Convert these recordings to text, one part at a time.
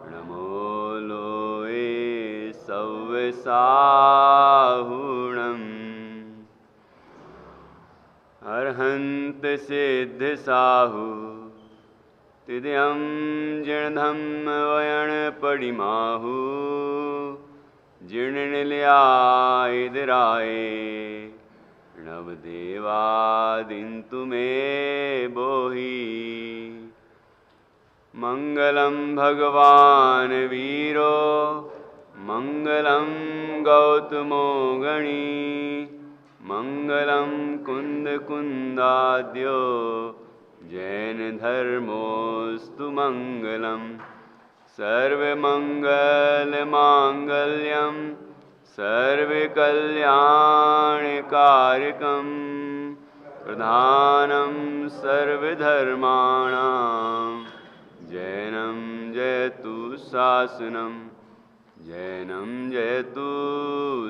नमो लोए सव्यसाहुणम् अर्हन्त सिद्ध साहु तिद्यं जीर्णधम्म वयण पडिमाहु जीर्णनिलयायदराय नवदेवादिन्तु मे बोहि मंगलम भगवान वीरो मंगलम गौतमो गणी मंगलम कुंद कुंदाद्यो जैन धर्मोस्तु मंगलम सर्वमंगल मांगल्यम सर्वकल्याणकारकम प्रधानम सर्वधर्माणां जैनम जयतु शासनम जैनम जयतु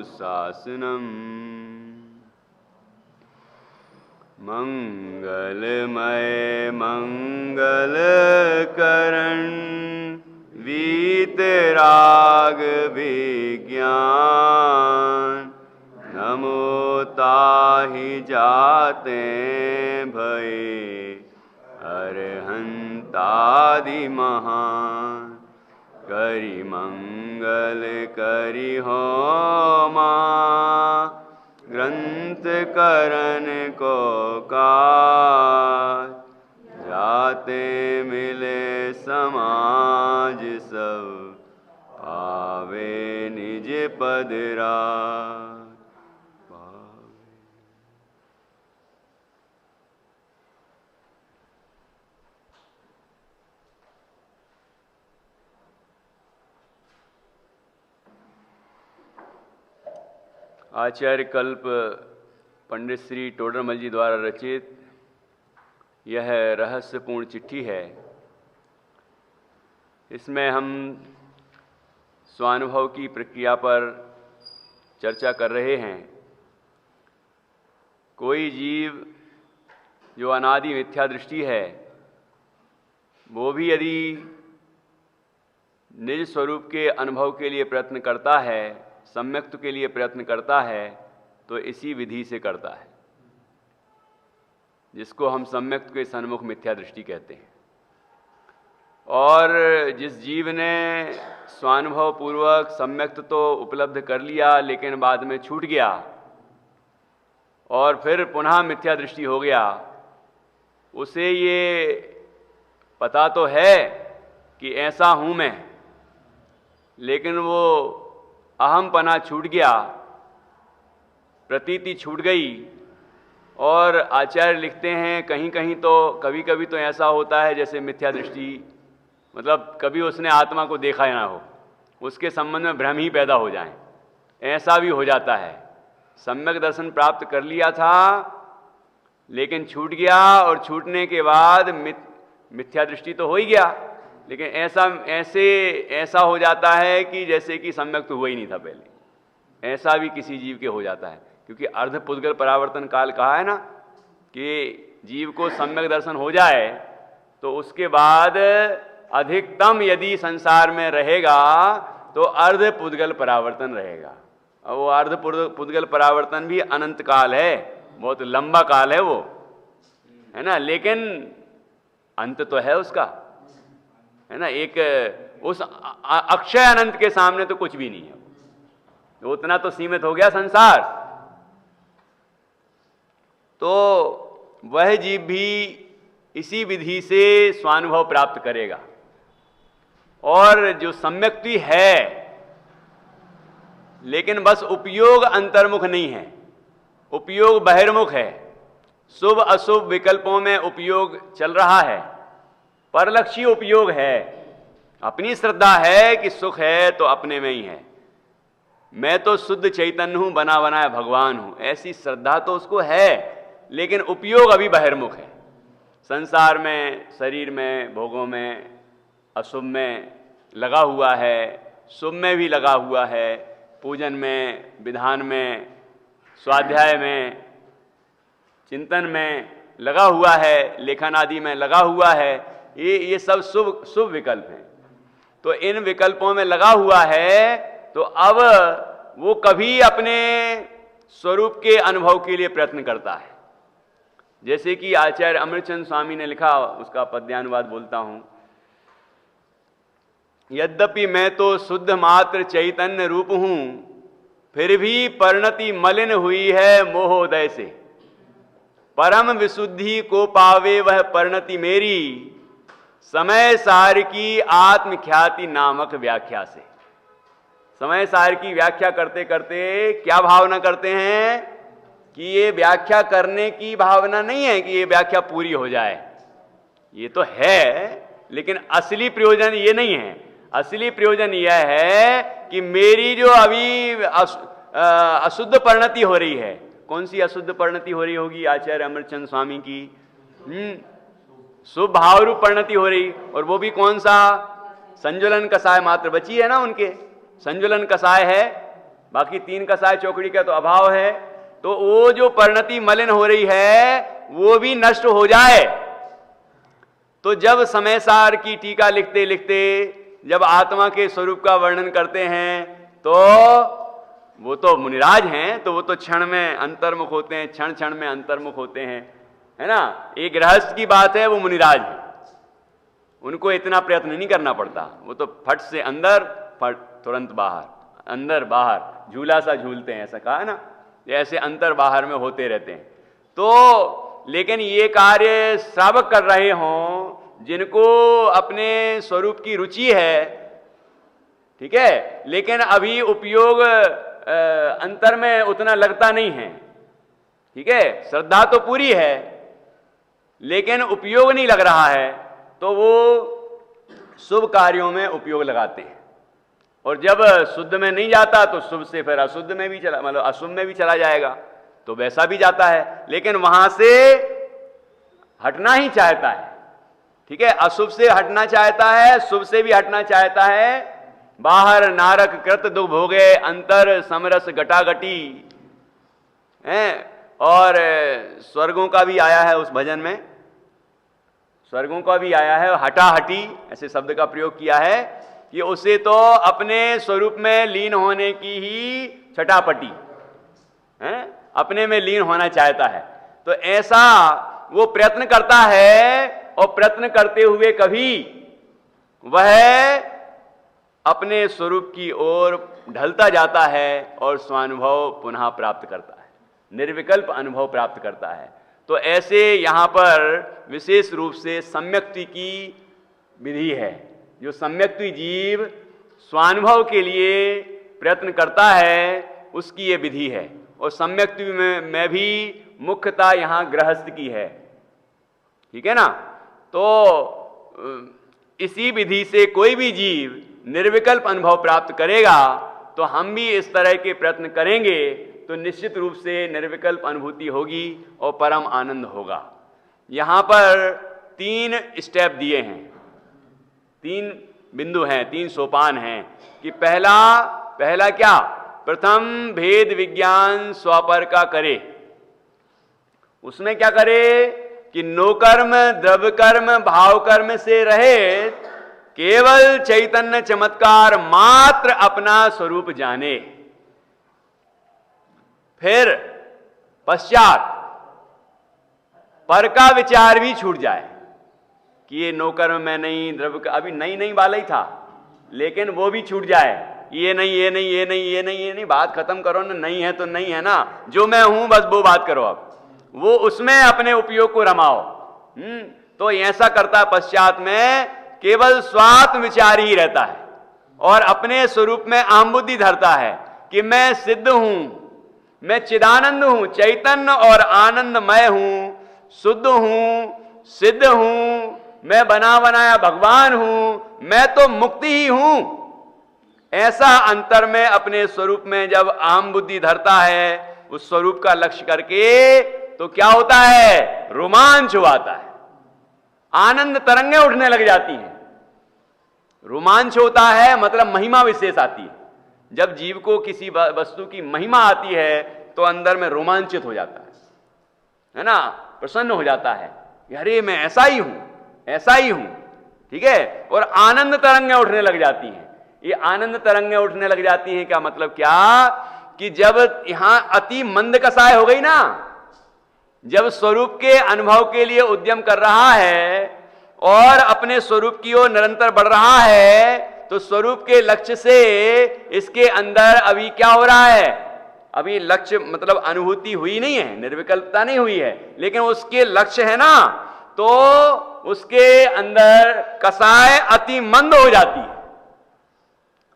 शासनम मंगलमय मंगलकरण वीतराग विज्ञान नमो ताहि जाते भये अरहंतादि महान करि मंगल करि होमा ग्रंथ करन को काज जाते मिले समाज सब पावे निज पद राज। आचार्य कल्प पंडित श्री टोडरमल जी द्वारा रचित यह रहस्यपूर्ण चिट्ठी है। इसमें हम स्वानुभव की प्रक्रिया पर चर्चा कर रहे हैं। कोई जीव जो अनादि मिथ्या दृष्टि है वो भी यदि निज स्वरूप के अनुभव के लिए प्रयत्न करता है, सम्यक्त्व के लिए प्रयत्न करता है, तो इसी विधि से करता है जिसको हम सम्यक्त्व के सन्मुख मिथ्या दृष्टि कहते हैं। और जिस जीव ने स्वानुभव पूर्वक सम्यक्त्व तो उपलब्ध कर लिया लेकिन बाद में छूट गया और फिर पुनः मिथ्या दृष्टि हो गया, उसे ये पता तो है कि ऐसा हूं मैं, लेकिन वो अहमपना छूट गया, प्रतीति छूट गई। और आचार्य लिखते हैं कहीं कहीं तो कभी कभी तो ऐसा होता है जैसे मिथ्या दृष्टि, मतलब कभी उसने आत्मा को देखा ना हो, उसके संबंध में भ्रम ही पैदा हो जाए, ऐसा भी हो जाता है। सम्यक दर्शन प्राप्त कर लिया था लेकिन छूट गया, और छूटने के बाद मिथ्या दृष्टि तो हो ही गया, लेकिन ऐसा हो जाता है कि जैसे कि सम्यक तो हुआ ही नहीं था पहले। ऐसा भी किसी जीव के हो जाता है, क्योंकि अर्ध पुद्गल परावर्तन काल कहा है ना कि जीव को सम्यक दर्शन हो जाए तो उसके बाद अधिकतम यदि संसार में रहेगा तो अर्ध पुद्गल परावर्तन रहेगा। और वो अर्ध पुद्गल परावर्तन भी अनंत काल है, बहुत लंबा काल है वो, है ना, लेकिन अंत तो है उसका, है ना। एक उस अक्षय अनंत के सामने तो कुछ भी नहीं है, तो उतना तो सीमित हो गया संसार। तो वह जीव भी इसी विधि से स्वानुभव प्राप्त करेगा। और जो सम्यक्ति है लेकिन बस उपयोग अंतर्मुख नहीं है, उपयोग बहिर्मुख है। शुभ अशुभ विकल्पों में उपयोग चल रहा है, परलक्षी उपयोग है। अपनी श्रद्धा है कि सुख है तो अपने में ही है, मैं तो शुद्ध चैतन्य हूं, बना बनाया भगवान हूं, ऐसी श्रद्धा तो उसको है, लेकिन उपयोग अभी बहिर्मुख है। संसार में, शरीर में, भोगों में, अशुभ में लगा हुआ है, शुभ में भी लगा हुआ है, पूजन में, विधान में, स्वाध्याय में, चिंतन में लगा हुआ है, लेखन आदि में लगा हुआ है, ये सब शुभ शुभ विकल्प हैं। तो इन विकल्पों में लगा हुआ है, तो अब वो कभी अपने स्वरूप के अनुभव के लिए प्रयत्न करता है। जैसे कि आचार्य अमृतचंद स्वामी ने लिखा, उसका पद्यानुवाद बोलता हूं। यद्यपि मैं तो शुद्ध मात्र चैतन्य रूप हूं, फिर भी परिणति मलिन हुई है मोहोदय से। परम विशुद्धि को पावे वह परिणति मेरी, समय सार की आत्मख्याति नामक व्याख्या से। समय सार की व्याख्या करते करते क्या भावना करते हैं कि ये व्याख्या करने की भावना नहीं है कि ये व्याख्या पूरी हो जाए, ये तो है, लेकिन असली प्रयोजन ये नहीं है। असली प्रयोजन यह है कि मेरी जो अभी अशुद्ध परिणति हो रही है, कौन सी अशुद्ध परिणति हो रही होगी आचार्य अमृतचंद स्वामी की? शुभ भाव रूप परिणति हो रही, और वो भी कौन सा? संजुलन कसाय मात्र बची है ना उनके, संजुलन कसाय है, बाकी 3 कसाय चौकड़ी का तो अभाव है। तो वो जो परिणति मलिन हो रही है वो भी नष्ट हो जाए। तो जब समय सार की टीका लिखते लिखते जब आत्मा के स्वरूप का वर्णन करते हैं, तो वो तो मुनिराज हैं, तो वो तो क्षण में अंतर्मुख होते हैं, क्षण क्षण में अंतर्मुख होते हैं, है ना। एक गृहस्थ की बात है, वो मुनिराज है, उनको इतना प्रयत्न नहीं करना पड़ता, वो तो फट से अंदर, फट तुरंत बाहर, अंदर बाहर, झूला सा झूलते हैं, ऐसा कहा है ना, ऐसे अंतर बाहर में होते रहते हैं। तो लेकिन ये कार्य श्रावक कर रहे हों, जिनको अपने स्वरूप की रुचि है, ठीक है, लेकिन अभी उपयोग अंतर में उतना लगता नहीं है, ठीक है, श्रद्धा तो पूरी है लेकिन उपयोग नहीं लग रहा है, तो वो शुभ कार्यों में उपयोग लगाते हैं। और जब शुद्ध में नहीं जाता तो शुभ से फिर अशुद्ध में भी चला, मतलब अशुभ में भी चला जाएगा, तो वैसा भी जाता है, लेकिन वहां से हटना ही चाहता है, ठीक है, अशुभ से हटना चाहता है, शुभ से भी हटना चाहता है। बाहर नारक कृत दुख भोगे, अंतर समरस घटाघटी है। और स्वर्गों का भी आया है उस भजन में, स्वर्गों का भी आया है, हटाहटी ऐसे शब्द का प्रयोग किया है कि उसे तो अपने स्वरूप में लीन होने की ही छटापटी है, अपने में लीन होना चाहता है। तो ऐसा वो प्रयत्न करता है, और प्रयत्न करते हुए कभी वह अपने स्वरूप की ओर ढलता जाता है और स्वानुभव पुनः प्राप्त करता है, निर्विकल्प अनुभव प्राप्त करता है। तो ऐसे यहाँ पर विशेष रूप से सम्यक्ति की विधि है। जो सम्यक्ति जीव स्वानुभव के लिए प्रयत्न करता है, उसकी ये विधि है। और सम्यक्ति में भी मुख्यता यहाँ गृहस्थ की है, ठीक है ना। तो इसी विधि से कोई भी जीव निर्विकल्प अनुभव प्राप्त करेगा, तो हम भी इस तरह के प्रयत्न करेंगे तो निश्चित रूप से निर्विकल्प अनुभूति होगी और परम आनंद होगा। यहाँ पर 3 स्टेप दिए हैं, 3 बिंदु हैं, 3 सोपान हैं कि पहला क्या? प्रथम भेद विज्ञान स्वपर का करे। उसमें क्या करे कि नोकर्म द्रव्य कर्म भाव कर्म से रहे, केवल चैतन्य चमत्कार मात्र अपना स्वरूप जाने। फिर पश्चात पर का विचार भी छूट जाए कि ये नौकर्म में नहीं, द्रव्य अभी नहीं वाला ही था, लेकिन वो भी छूट जाए। ये नहीं, बात खत्म करो ना, नहीं है तो नहीं है ना, जो मैं हूं बस वो बात करो, अब वो उसमें अपने उपयोग को रमाओ। तो ऐसा करता पश्चात में केवल स्वात्म विचार ही रहता है और अपने स्वरूप में अहम बुद्धि धरता है कि मैं सिद्ध हूं, मैं चिदानंद हूं, चैतन्य और आनंदमय हूं, शुद्ध हूं, सिद्ध हूं, मैं बना बनाया भगवान हूं, मैं तो मुक्ति ही हूं। ऐसा अंतर में अपने स्वरूप में जब अहम बुद्धि धरता है, उस स्वरूप का लक्ष्य करके, तो क्या होता है? रोमांच हुआता है, आनंद तरंगें उठने लग जाती हैं। रोमांच होता है मतलब महिमा विशेष आती है। जब जीव को किसी वस्तु की महिमा आती है तो अंदर में रोमांचित हो जाता है ना, प्रसन्न हो जाता है, अरे मैं ऐसा ही हूं, ठीक है, और आनंद तरंगें उठने लग जाती हैं। ये आनंद तरंगें उठने लग जाती हैं, क्या मतलब क्या, कि जब यहां अति मंद कसाय हो गई ना, जब स्वरूप के अनुभव के लिए उद्यम कर रहा है और अपने स्वरूप की ओर निरंतर बढ़ रहा है, तो स्वरूप के लक्ष्य से इसके अंदर अभी क्या हो रहा है, अभी लक्ष्य मतलब अनुभूति हुई नहीं है, निर्विकल्पता नहीं हुई है, लेकिन उसके लक्ष्य है ना, तो उसके अंदर कसाय अति मंद हो जाती है,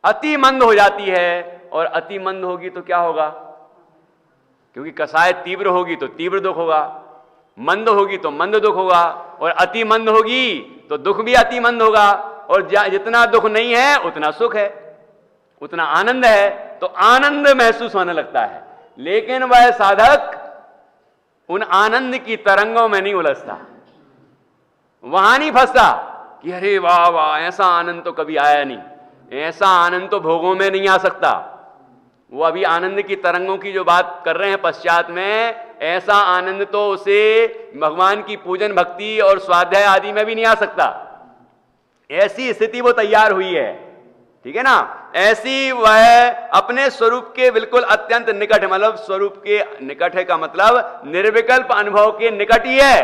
अति मंद हो जाती है। और अति मंद होगी तो क्या होगा, क्योंकि कसाय तीव्र होगी तो तीव्र दुख होगा, मंद होगी तो मंद दुख होगा, और अति मंद होगी तो दुख भी अति मंद होगा, और जितना दुख नहीं है उतना सुख है, उतना आनंद है, तो आनंद महसूस होने लगता है। लेकिन वह साधक उन आनंद की तरंगों में नहीं उलझता, वहां नहीं फंसता कि अरे वाह वाह ऐसा आनंद तो कभी आया नहीं, ऐसा आनंद तो भोगों में नहीं आ सकता। वो अभी आनंद की तरंगों की जो बात कर रहे हैं पश्चात में, ऐसा आनंद तो उसे भगवान की पूजन भक्ति और स्वाध्याय आदि में भी नहीं आ सकता। ऐसी स्थिति वो तैयार हुई है, ठीक है ना। ऐसी वह अपने स्वरूप के बिल्कुल अत्यंत निकट है, मतलब स्वरूप के निकट है का मतलब निर्विकल्प अनुभव के निकट ही है।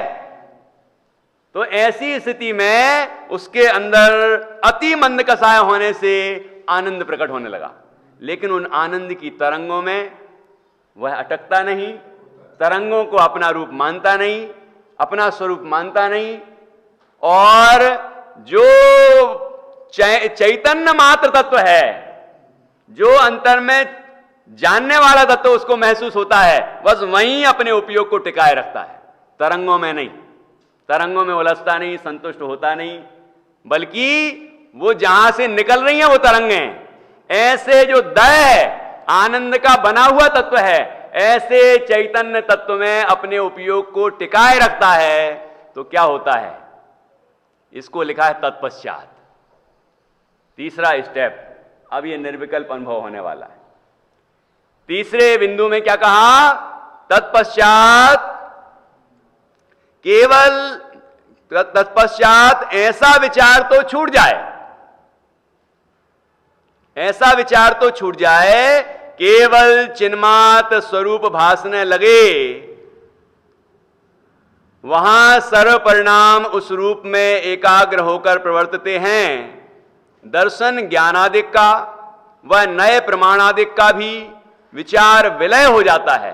तो ऐसी स्थिति में उसके अंदर अति मंद कसाय होने से आनंद प्रकट होने लगा, लेकिन उन आनंद की तरंगों में वह अटकता नहीं, तरंगों को अपना रूप मानता नहीं, अपना स्वरूप मानता नहीं, और जो चैतन्य मात्र तत्व है, जो अंतर में जानने वाला तत्व उसको महसूस होता है, बस वहीं अपने उपयोग को टिकाए रखता है, तरंगों में नहीं, तरंगों में उलझता नहीं, संतुष्ट होता नहीं, बल्कि वो जहां से निकल रही हैं वो तरंगें, ऐसे जो दय है, आनंद का बना हुआ तत्व है, ऐसे चैतन्य तत्व में अपने उपयोग को टिकाए रखता है। तो क्या होता है, इसको लिखा है तत्पश्चात, तीसरा स्टेप। अब ये निर्विकल्प अनुभव होने वाला है। तीसरे बिंदु में क्या कहा, तत्पश्चात केवल तत्पश्चात ऐसा विचार तो छूट जाए, ऐसा विचार तो छूट जाए, केवल चिन्मात्र स्वरूप भासने लगे, वहां सर्व परिणाम उस रूप में एकाग्र होकर प्रवर्तते हैं। दर्शन ज्ञानादिक का व नए प्रमाणादिक का भी विचार विलय हो जाता है।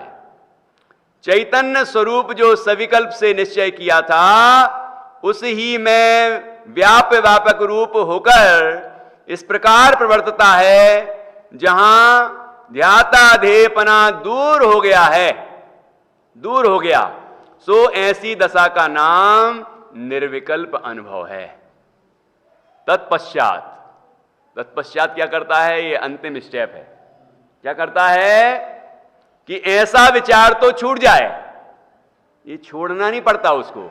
चैतन्य स्वरूप जो सविकल्प से निश्चय किया था, उस ही में व्यापक रूप होकर इस प्रकार प्रवर्तता है, जहां ध्याता ध्येयपना दूर हो गया है, दूर हो गया, सो ऐसी दशा का नाम निर्विकल्प अनुभव है। तत्पश्चात, तत्पश्चात क्या करता है, ये अंतिम स्टेप है। क्या करता है कि ऐसा विचार तो छूट जाए, ये छोड़ना नहीं पड़ता उसको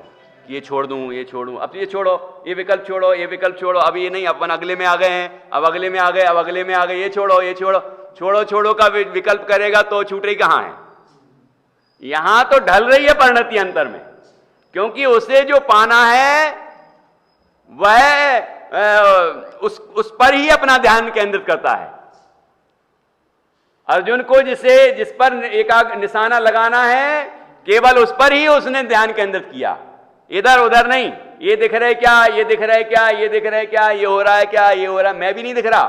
कि ये छोड़ दूं, ये छोड़ूं, अब ये छोड़ो, ये विकल्प छोड़ो, ये विकल्प छोड़ो, अब ये नहीं, अपन अगले में आ गए हैं, अब अगले में आ गए, अब अगले में आ गए, ये छोड़ो, ये छोड़ो, छोड़ो छोड़ो का विकल्प करेगा तो छूटे कहां है। यहां तो ढल रही है परिणति अंतर में, क्योंकि उसे जो पाना है वह उस पर ही अपना ध्यान केंद्रित करता है। अर्जुन को जिस पर एकाग्र निशाना लगाना है, केवल उस पर ही उसने ध्यान केंद्रित किया, इधर उधर नहीं। ये दिख रहा है क्या, ये दिख रहा है क्या, ये दिख रहा है क्या, ये हो रहा है क्या, ये हो रहा है, मैं भी नहीं दिख रहा,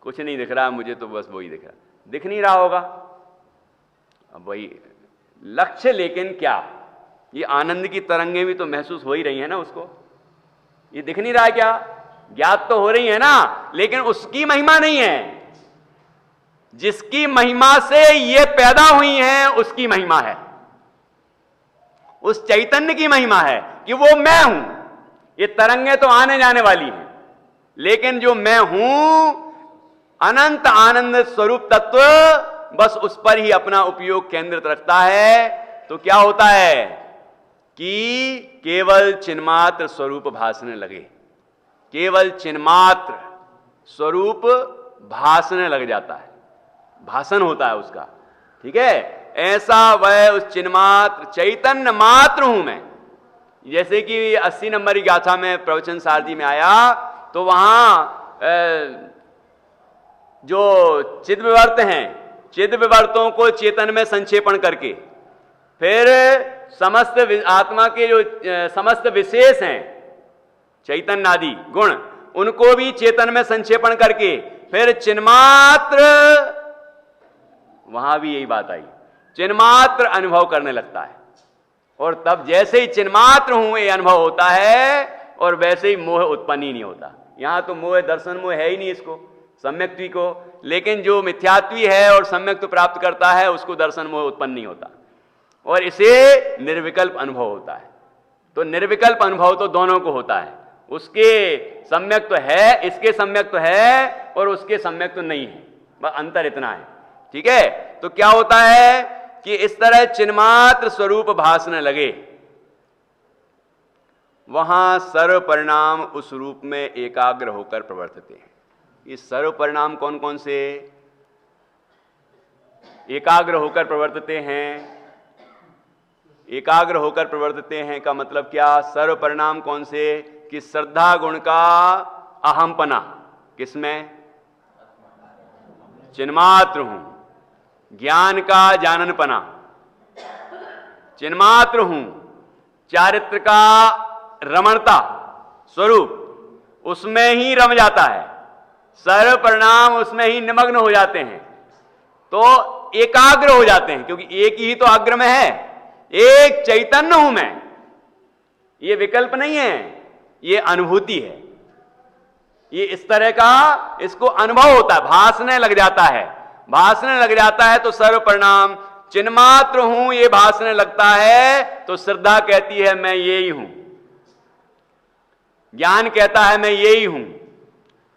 कुछ नहीं दिख रहा, मुझे तो बस वही दिख रहा, दिख नहीं रहा होगा। अब वही लक्ष्य, लेकिन क्या, ये आनंद की तरंगें भी तो महसूस हो ही रही है ना उसको, ये दिख नहीं रहा क्या, ज्ञात तो हो रही है ना, लेकिन उसकी महिमा नहीं है, जिसकी महिमा से ये पैदा हुई हैं उसकी महिमा है, उस चैतन्य की महिमा है कि वो मैं हूं। ये तरंगें तो आने जाने वाली हैं, लेकिन जो मैं हूं अनंत आनंद स्वरूप तत्व, बस उस पर ही अपना उपयोग केंद्रित रखता है। तो क्या होता है कि केवल चिन्मात्र स्वरूप भासने लगे, केवल चिन्मात्र स्वरूप भासने लग जाता है, भाषण होता है उसका, ठीक है। ऐसा वह उस चिन्मात्र चैतन्य मात्र हूं मैं, जैसे कि 80 नंबर की गाथा में प्रवचन सारथी में आया, तो वहां जो चिद्विवर्त हैं, चिद्विवर्तों को चेतन में संक्षेपण करके, फिर समस्त आत्मा के जो समस्त विशेष हैं चैतन्य आदि गुण, उनको भी चेतन में संक्षेपण करके, फिर चिन्मात्र, वहां भी यही बात आई, चिन्मात्र अनुभव करने लगता है। और तब जैसे ही चिन्मात्र हूं ये अनुभव होता है, और वैसे ही मोह उत्पन्न ही नहीं होता। यहां तो मोह, दर्शन मोह है ही नहीं इसको, सम्यक्त्वी को, लेकिन जो मिथ्यात्वी है और सम्यक्त्व प्राप्त करता है उसको दर्शन मोह उत्पन्न नहीं होता, और इसे निर्विकल्प अनुभव होता है। तो निर्विकल्प अनुभव तो दोनों को होता है, उसके सम्यक्त्व है, इसके सम्यक्त्व है, और उसके सम्यक्त्व नहीं है, बस अंतर इतना है। ठीक है, तो क्या होता है कि इस तरह चिन्मात्र स्वरूप भासने लगे, वहां सर्व परिणाम उस रूप में एकाग्र होकर प्रवर्तते हैं। ये सर्व परिणाम कौन कौन से एकाग्र होकर प्रवर्तते हैं? एकाग्र होकर प्रवर्तते हैं का मतलब क्या? सर्व परिणाम कौन से? कि श्रद्धा गुण का अहमपना किसमें? चिन्मात्र हूं। ज्ञान का जाननपना चिन्मात्र हूं। चारित्र का रमणता स्वरूप उसमें ही रम जाता है, सर्व परिणाम उसमें ही निमग्न हो जाते हैं, तो एकाग्र हो जाते हैं, क्योंकि एक ही तो अग्र में है, एक चैतन्य हूं मैं। ये विकल्प नहीं है, ये अनुभूति है। ये इस तरह का इसको अनुभव होता है, भासने लग जाता है। भासने लग जाता है तो सर्व परिणाम चिन्मात्र हूं ये भासने लगता है, तो श्रद्धा कहती है मैं ये ही हूं, ज्ञान कहता है मैं ये ही हूं,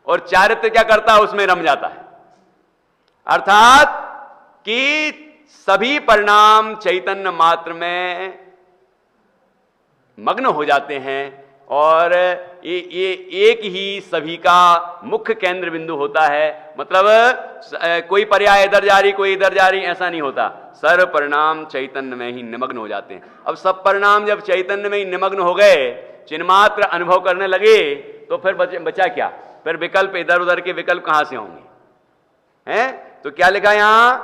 और चारित्र क्या करता है? उसमें रम जाता है। अर्थात कि सभी परिणाम चैतन्य मात्र में मग्न हो जाते हैं, और ये एक ही सभी का मुख्य केंद्र बिंदु होता है। मतलब कोई पर्याय इधर जा रही, कोई इधर जा रही, ऐसा नहीं होता। सर्व परिणाम चैतन्य में ही निमग्न हो जाते हैं। अब सब परिणाम जब चैतन्य में ही निमग्न हो गए, चिन्मात्र अनुभव करने लगे, तो फिर बचा क्या? फिर विकल्प, इधर उधर के विकल्प कहां से होंगे? हैं? तो क्या लिखा यहां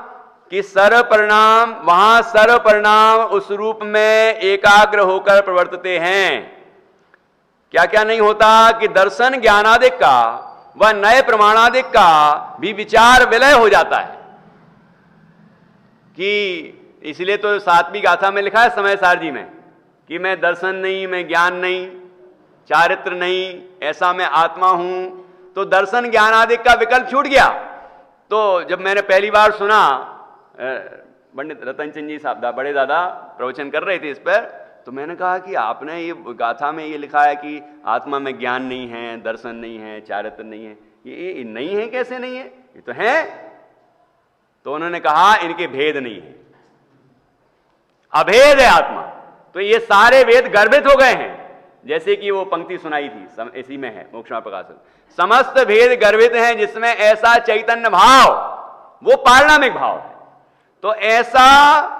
कि सर्व परिणाम, वहां सर्व परिणाम उस रूप में एकाग्र होकर प्रवर्तते हैं। क्या क्या नहीं होता? कि दर्शन ज्ञानादिक का व नए प्रमाणादिक का भी विचार विलय हो जाता है। कि इसलिए तो 7वीं गाथा में लिखा है समय सारजी में कि मैं दर्शन नहीं, मैं ज्ञान नहीं, चारित्र नहीं, ऐसा मैं आत्मा हूं। तो दर्शन ज्ञानादिक का विकल्प छूट गया। तो जब मैंने पहली बार सुना, पंडित रतनचंद जी साहब बड़े दादा प्रवचन कर रहे थे इस पर, तो मैंने कहा कि आपने ये गाथा में ये लिखा है कि आत्मा में ज्ञान नहीं है, दर्शन नहीं है, चारित्र नहीं है, ये नहीं है, कैसे नहीं है? ये तो है। तो उन्होंने कहा इनके भेद नहीं है, अभेद है आत्मा। तो ये सारे वेद गर्भित हो गए हैं। जैसे कि वो पंक्ति सुनाई थी, इसी में है मोक्षमा प्रकाशन, समस्त भेद गर्भित हैं जिसमें ऐसा चैतन्य भाव, वो पारिणामिक भाव है। तो ऐसा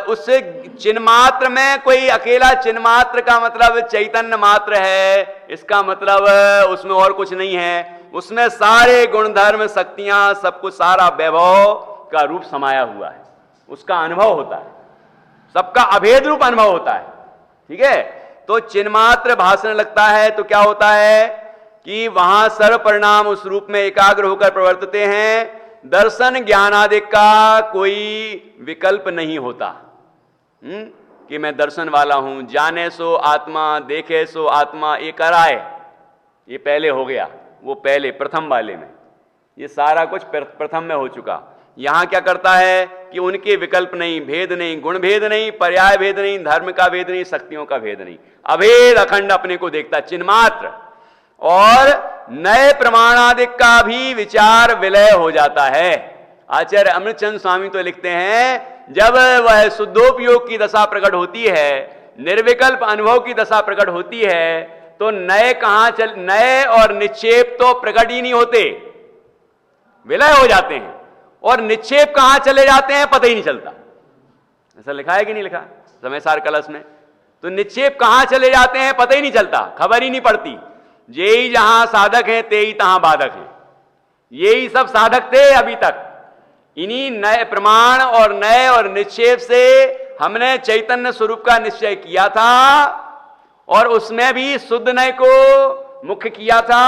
उससे चिन्मात्र में कोई अकेला चिन्मात्र का मतलब चैतन्य मात्र है, इसका मतलब उसमें और कुछ नहीं है। उसमें सारे गुणधर्म, शक्तियां, सब कुछ, सारा वैभव का रूप समाया हुआ है, उसका अनुभव होता है, सबका अभेद रूप अनुभव होता है। ठीक है, तो चिन्मात्र भाषण लगता है तो क्या होता है कि वहां सर्व परिणाम उस रूप में एकाग्र होकर प्रवर्तते हैं। दर्शन ज्ञानादि का कोई विकल्प नहीं होता। कि मैं दर्शन वाला हूं, जाने सो आत्मा, देखे सो आत्मा, ये कराए, ये पहले हो गया, वो पहले प्रथम वाले में, ये सारा कुछ प्रथम में हो चुका। यहां क्या करता है कि उनके विकल्प नहीं, भेद नहीं, गुण भेद नहीं, पर्याय भेद नहीं, धर्म का भेद नहीं, शक्तियों का भेद नहीं, अभेद अखंड अपने को देखता, चिन्मात्र। और नए प्रमाणादिक का भी विचार विलय हो जाता है। आचार्य अमृतचंद स्वामी तो लिखते हैं, जब वह शुद्धोपयोग की दशा प्रकट होती है, निर्विकल्प अनुभव की दशा प्रकट होती है, तो नए नए और निक्षेप तो प्रकट ही नहीं होते, विलय हो जाते हैं। और निक्षेप कहां चले जाते हैं पता ही नहीं चलता। ऐसा लिखा है कि नहीं लिखा समय सार कलश में? तो निक्षेप कहां चले जाते हैं पता ही नहीं चलता, खबर ही नहीं पड़ती। जेई जहां साधक हैं तेई तहां बाधक हैं। यही सब साधक थे अभी तक। इन्हीं नए प्रमाण और नए और निक्षेप से हमने चैतन्य स्वरूप का निश्चय किया था और उसमें भी शुद्ध नय को मुख्य किया था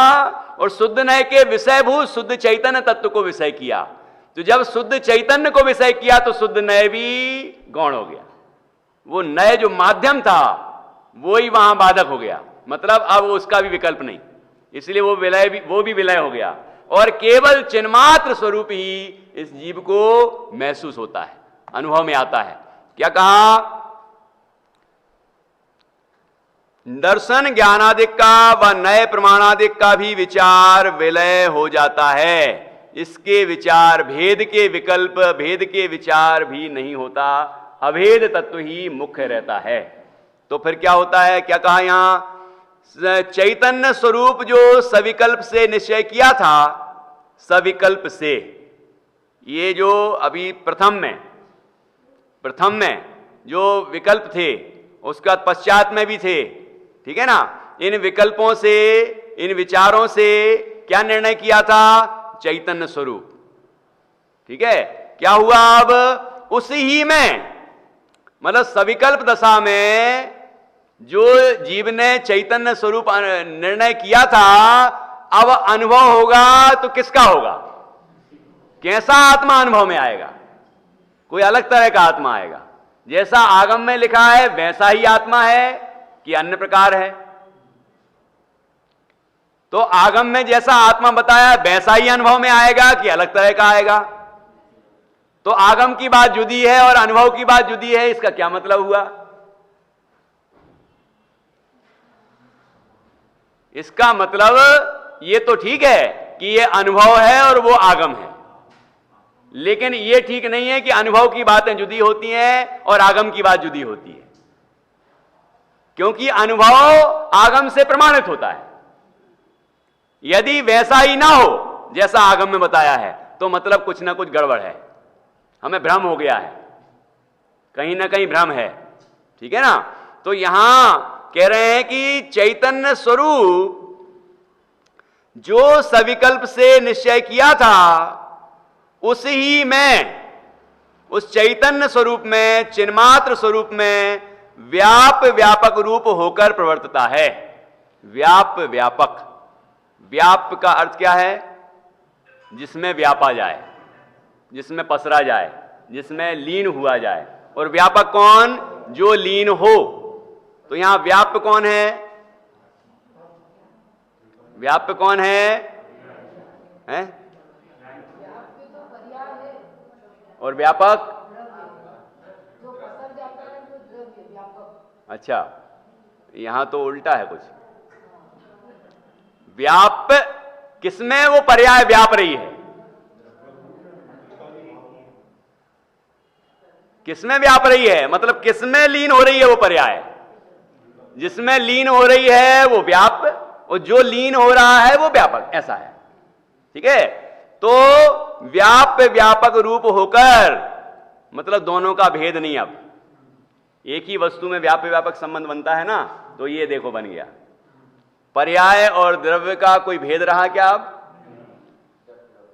और शुद्ध नय के विषयभूत शुद्ध चैतन्य तत्व को विषय किया। तो जब शुद्ध चैतन्य को विषय किया तो शुद्ध नय भी गौण हो गया। वो नय जो माध्यम था वो ही वहां बाधक हो गया, मतलब अब उसका भी विकल्प नहीं, इसलिए वो भी विलय हो गया और केवल चिन्मात्र स्वरूप ही इस जीव को महसूस होता है, अनुभव में आता है। क्या कहा? दर्शन ज्ञानादिक का व नए प्रमाणादिक का भी विचार विलय हो जाता है। इसके विचार भेद के विकल्प, भेद के विचार भी नहीं होता, अभेद तत्व ही मुख्य रहता है। तो फिर क्या होता है? क्या कहा यहां? चैतन्य स्वरूप जो सविकल्प से निश्चय किया था, सविकल्प से, ये जो अभी प्रथम में जो विकल्प थे उसका पश्चात में भी थे, ठीक है ना। इन विकल्पों से, इन विचारों से क्या निर्णय किया था? चैतन्य स्वरूप, ठीक है। क्या हुआ अब? उसी ही में, मतलब सविकल्प दशा में जो जीव ने चैतन्य स्वरूप निर्णय किया था, अब अनुभव होगा तो किसका होगा? कैसा आत्मा अनुभव में आएगा? कोई अलग तरह का आत्मा आएगा। जैसा आगम में लिखा है वैसा ही आत्मा है कि अन्य प्रकार है? तो आगम में जैसा आत्मा बताया वैसा ही अनुभव में आएगा कि अलग तरह का आएगा? तो आगम की बात जुदी है और अनुभव की बात जुदी है, इसका क्या मतलब हुआ? इसका मतलब ये तो ठीक है कि ये अनुभव है और वो आगम है, लेकिन ये ठीक नहीं है कि अनुभव की बातें जुदी होती हैं और आगम की बात जुदी होती है, क्योंकि अनुभव आगम से प्रमाणित होता है। यदि वैसा ही ना हो जैसा आगम में बताया है तो मतलब कुछ ना कुछ गड़बड़ है, हमें भ्रम हो गया है, कहीं ना कहीं भ्रम है, ठीक है ना। तो यहां कह रहे हैं कि चैतन्य स्वरूप जो सविकल्प से निश्चय किया था उस ही में, उस चैतन्य स्वरूप में, चिन्मात्र स्वरूप में व्यापक रूप होकर प्रवर्तता है। व्यापक, व्याप का अर्थ क्या है? जिसमें व्यापा जाए, जिसमें पसरा जाए, जिसमें लीन हुआ जाए। और व्यापक कौन? जो लीन हो। तो यहां व्याप्य कौन है? व्याप्य कौन है? और व्यापक? अच्छा, यहां तो उल्टा है कुछ। व्याप्य किसमें वो पर्याय व्याप रही है? किसमें व्याप रही है? मतलब किसमें लीन हो रही है वो पर्याय? जिसमें लीन हो रही है वो व्याप्य और जो लीन हो रहा है वो व्यापक, ऐसा है, ठीक है। तो व्यापक रूप होकर, मतलब दोनों का भेद नहीं। अब एक ही वस्तु में व्यापक संबंध बनता है ना, तो ये देखो बन गया। पर्याय और द्रव्य का कोई भेद रहा क्या? अब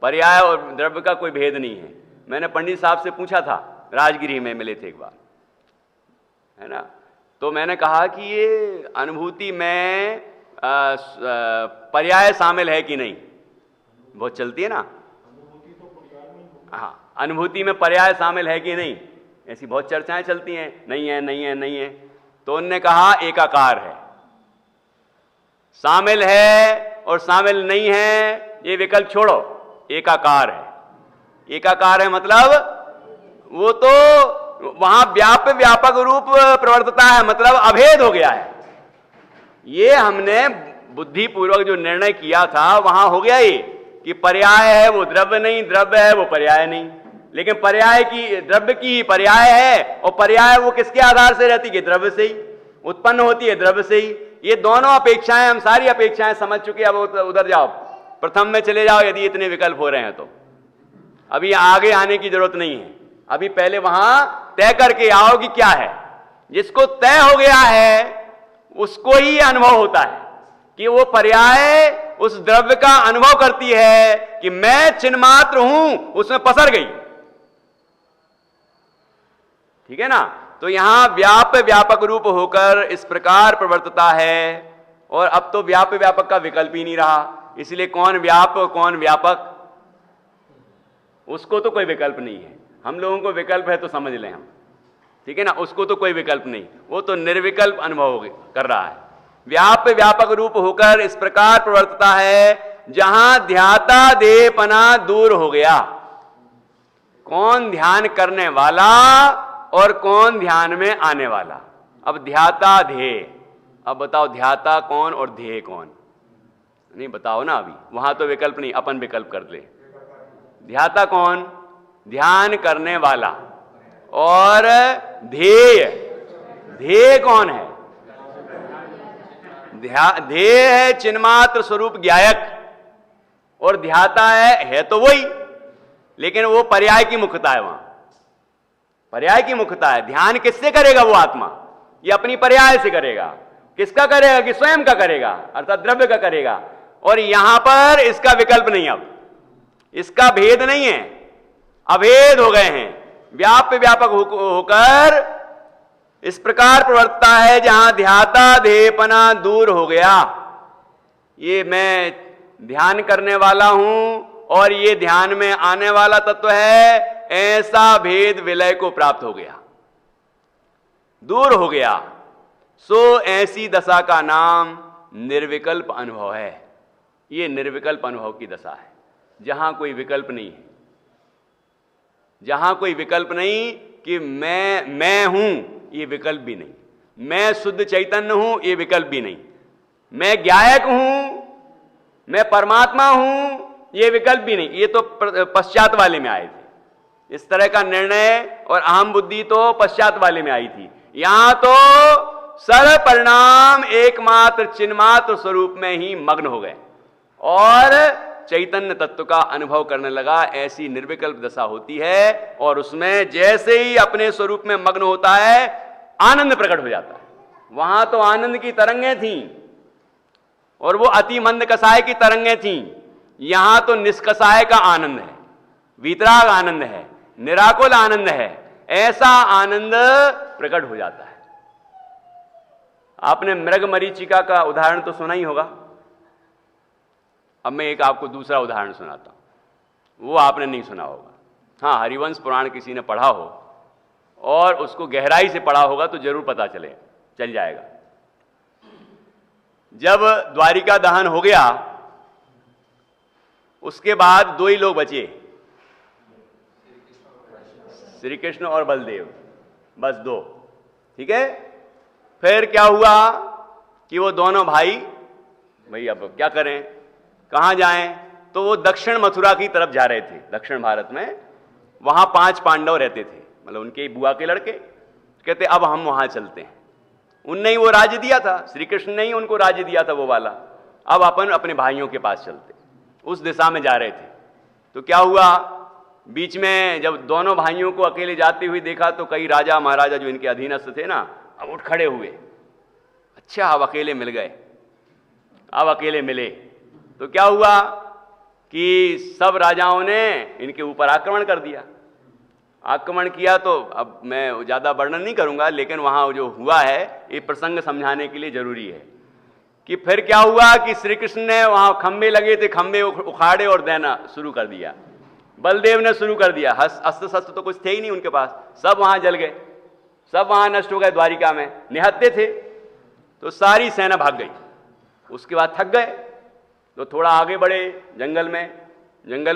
पर्याय और द्रव्य का कोई भेद नहीं है। मैंने पंडित साहब से पूछा था, राजगिरी में मिले थे एक बार, है ना। तो मैंने कहा कि ये अनुभूति में पर्याय शामिल है कि नहीं? बहुत चलती है ना, हाँ, अनुभूति में पर्याय शामिल है कि नहीं, ऐसी बहुत चर्चाएं चलती हैं, नहीं है नहीं है नहीं है। तो उन्होंने कहा एकाकार है। शामिल है और शामिल नहीं है ये विकल्प छोड़ो, एकाकार है। एकाकार है मतलब वो तो वहां व्यापक रूप प्रवर्तता है, मतलब अभेद हो गया है। ये हमने बुद्धिपूर्वक जो निर्णय किया था वहां हो गया ये कि पर्याय है वो द्रव्य नहीं, द्रव्य है वो पर्याय नहीं। लेकिन पर्याय की, द्रव्य की पर्याय है और पर्याय वो किसके आधार से रहती है? द्रव्य से ही उत्पन्न होती है, द्रव्य से ही। ये दोनों अपेक्षाएं, हम सारी अपेक्षाएं समझ चुके। अब उधर जाओ, प्रथम में चले जाओ, यदि इतने विकल्प हो रहे हैं तो अभी आगे आने की जरूरत नहीं है। अभी पहले वहां तय करके आओ कि क्या है। जिसको तय हो गया है उसको ही अनुभव होता है कि वो पर्याय उस द्रव्य का अनुभव करती है कि मैं चिन्मात्र हूं, उसमें पसर गई। ठीक है ना। तो यहां व्यापक रूप होकर इस प्रकार प्रवर्तता है, और अब तो व्यापक का विकल्प ही नहीं रहा। इसलिए कौन व्यापक उसको तो कोई विकल्प नहीं है। हम लोगों को विकल्प है तो समझ लें हम, ठीक है ना। उसको तो कोई विकल्प नहीं, वो तो निर्विकल्प अनुभव कर रहा है। व्यापक रूप होकर इस प्रकार प्रवर्तता है जहां ध्याता देहपना दूर हो गया। कौन ध्यान करने वाला और कौन ध्यान में आने वाला। अब ध्याता ध्येय, अब बताओ ध्याता कौन और ध्येय कौन? नहीं बताओ ना अभी, वहां तो विकल्प नहीं, अपन विकल्प कर ले। ध्याता कौन? ध्यान करने वाला। और ध्येय कौन है? ध्येय है चिन्मात्र स्वरूप ज्ञायक, और ध्याता है तो वही, लेकिन वो पर्याय की मुख्यता है। वहां पर्याय की मुख्यता है। ध्यान किससे करेगा वो आत्मा? ये अपनी पर्याय से करेगा। किसका करेगा? कि स्वयं का करेगा, अर्थात द्रव्य का करेगा। और यहां पर इसका विकल्प नहीं, अब इसका भेद नहीं है, अभेद हो गए हैं। व्यापक होकर इस प्रकार प्रवर्तता है जहां ध्याता ध्येयपना दूर हो गया। ये मैं ध्यान करने वाला हूं और ये ध्यान में आने वाला तत्व है, ऐसा भेद विलय को प्राप्त हो गया, दूर हो गया। सो ऐसी दशा का नाम निर्विकल्प अनुभव है। ये निर्विकल्प अनुभव की दशा है, जहां कोई विकल्प नहीं है। जहां कोई विकल्प नहीं कि मैं हूं, ये विकल्प भी नहीं। मैं शुद्ध चैतन्य हूं, ये विकल्प भी नहीं। मैं ज्ञायक हूं, मैं परमात्मा हूं, ये विकल्प भी नहीं। ये तो पश्चात वाले में आए थे। इस तरह का निर्णय और अहम बुद्धि तो पश्चात वाले में आई थी। यहां तो सर्व परिणाम एकमात्र चिन्मात्र स्वरूप में ही मग्न हो गए और चैतन्य तत्व का अनुभव करने लगा। ऐसी निर्विकल्प दशा होती है, और उसमें जैसे ही अपने स्वरूप में मग्न होता है आनंद प्रकट हो जाता है। वहां तो आनंद की तरंगें थीं, और वो अति मंद कसाय की तरंगें थीं। यहां तो निष्कसाय का आनंद है, वीतराग आनंद है, निराकुल आनंद है। ऐसा आनंद प्रकट हो जाता है। आपने मृग मरीचिका का उदाहरण तो सुना ही होगा। अब मैं एक आपको दूसरा उदाहरण सुनाता हूं, वो आपने नहीं सुना होगा। हाँ, हरिवंश पुराण किसी ने पढ़ा हो और उसको गहराई से पढ़ा होगा तो जरूर पता चल जाएगा। जब द्वारिका दहन हो गया, उसके बाद दो ही लोग बचे, श्री कृष्ण और बलदेव, बस दो। ठीक है। फिर क्या हुआ कि वो दोनों भाई अब क्या करें, कहां जाएं? तो वो दक्षिण मथुरा की तरफ जा रहे थे। दक्षिण भारत में वहां 5 पांडव रहते थे, मतलब उनके बुआ के लड़के। कहते अब हम वहां चलते हैं। उनने ही वो राज्य दिया था, श्री कृष्ण ने ही उनको राज्य दिया था वो वाला। अब अपन अपने भाइयों के पास चलते, उस दिशा में जा रहे थे। तो क्या हुआ, बीच में जब दोनों भाइयों को अकेले जाते हुए देखा तो कई राजा महाराजा जो इनके अधीनस्थ थे ना, अब उठ खड़े हुए। अच्छा, अब अकेले मिल गए। अब अकेले मिले तो क्या हुआ कि सब राजाओं ने इनके ऊपर आक्रमण कर दिया। आक्रमण किया तो अब मैं ज़्यादा वर्णन नहीं करूंगा, लेकिन वहाँ जो हुआ है ये प्रसंग समझाने के लिए जरूरी है कि फिर क्या हुआ कि श्री कृष्ण ने, वहाँ खंबे लगे थे, खंबे उखाड़े और देना शुरू कर दिया। बलदेव ने शुरू कर दिया। अस्त्र शस्त्र तो कुछ थे ही नहीं उनके पास, सब वहाँ जल गए, सब वहाँ नष्ट हो गए। द्वारिका में निहत्थे थे तो सारी सेना भाग गई। उसके बाद थक गए तो थोड़ा आगे बढ़े, जंगल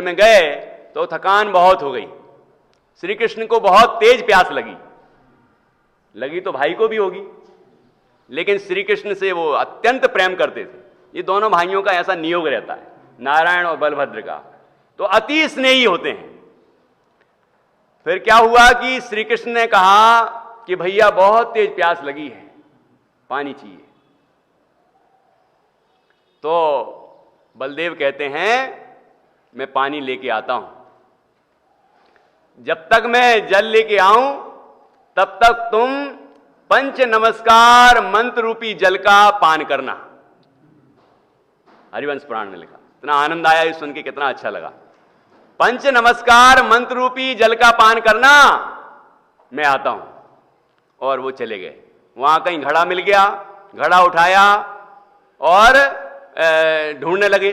में गए तो थकान बहुत हो गई। श्री कृष्ण को बहुत तेज प्यास लगी तो भाई को भी होगी, लेकिन श्री कृष्ण से वो अत्यंत प्रेम करते थे। ये दोनों भाइयों का ऐसा नियोग रहता है, नारायण और बलभद्र का, तो अति स्नेही होते हैं। फिर क्या हुआ कि श्री कृष्ण ने कहा कि भैया बहुत तेज प्यास लगी है, पानी चाहिए। तो बलदेव कहते हैं मैं पानी लेके आता हूं, जब तक मैं जल लेके आऊं तब तक तुम पंच नमस्कार मंत्र रूपी जल का पान करना। हरिवंश पुराण में लिखा, इतना आनंद आया ये सुन के, कितना अच्छा लगा। पंच नमस्कार मंत्र रूपी जल का पान करना, मैं आता हूं। और वो चले गए। वहां कहीं घड़ा मिल गया, घड़ा उठाया और ढूंढने लगे,